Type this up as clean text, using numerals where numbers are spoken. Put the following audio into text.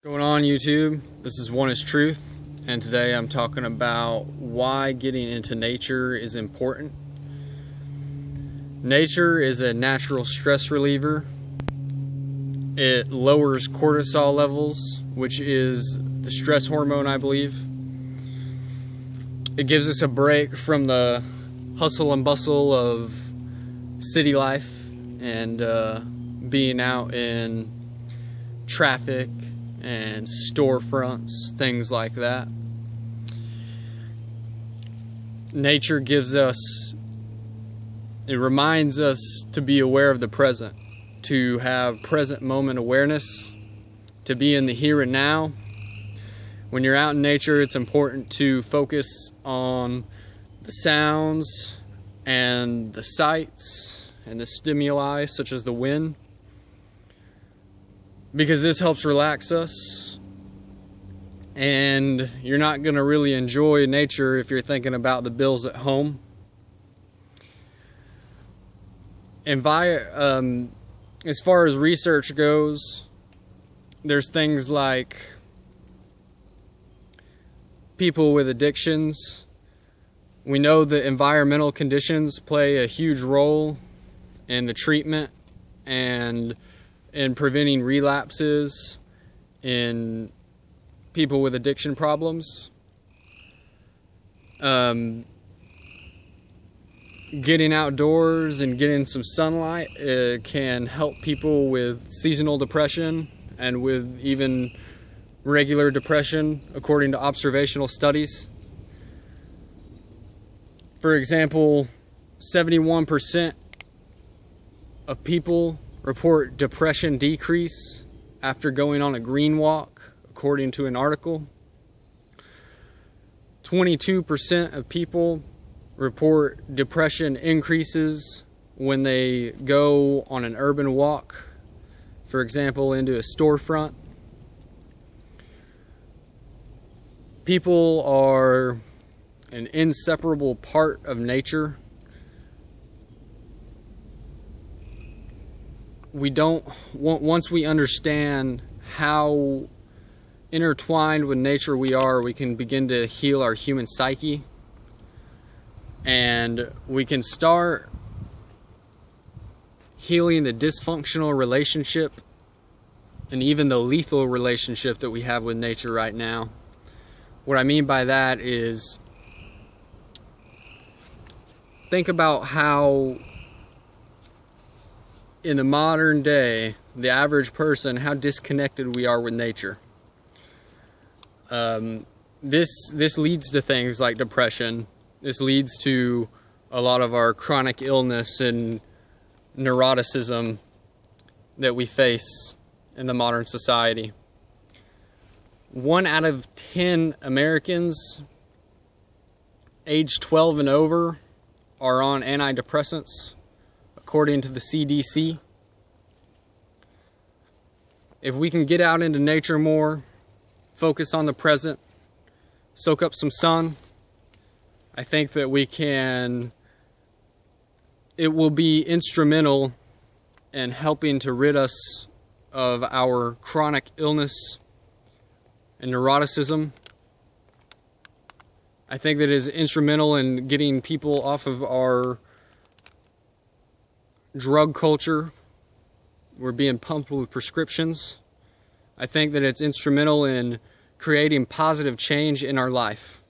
Going on YouTube, this is One is Truth, and today I'm talking about why getting into nature is important. Nature is a natural stress reliever. It lowers cortisol levels, which is the stress hormone, I believe. It gives us a break from the hustle and bustle of city life and being out in traffic and storefronts, things like that. Nature it reminds us to be aware of the present, to have present moment awareness, to be in the here and now. When you're out in nature, it's important to focus on the sounds and the sights and the stimuli, such as the wind, because this helps relax us. And you're not going to really enjoy nature if you're thinking about the bills at home. As far as research goes, there's things like people with addictions. We know that environmental conditions play a huge role in the treatment and in preventing relapses in people with addiction problems. Getting outdoors and getting some sunlight can help people with seasonal depression and with even regular depression, according to observational studies. For example, 71% of people report depression decrease after going on a green walk, according to an article. 22% of people report depression increases when they go on an urban walk, for example, into a storefront. People are an inseparable part of nature. Once we understand how intertwined with nature we are, we can begin to heal our human psyche, and we can start healing the dysfunctional relationship and even the lethal relationship that we have with nature right now. What I mean by that is, think about how in the modern day, the average person, how disconnected we are with nature. This leads to things like depression. This leads to a lot of our chronic illness and neuroticism that we face in the modern society. 1 out of 10 Americans age 12 and over are on antidepressants, according to the CDC. If we can get out into nature more, focus on the present, soak up some sun, I think that it will be instrumental in helping to rid us of our chronic illness and neuroticism. I think that it is instrumental in getting people off of our drug culture. We're being pumped with prescriptions. I think that it's instrumental in creating positive change in our life.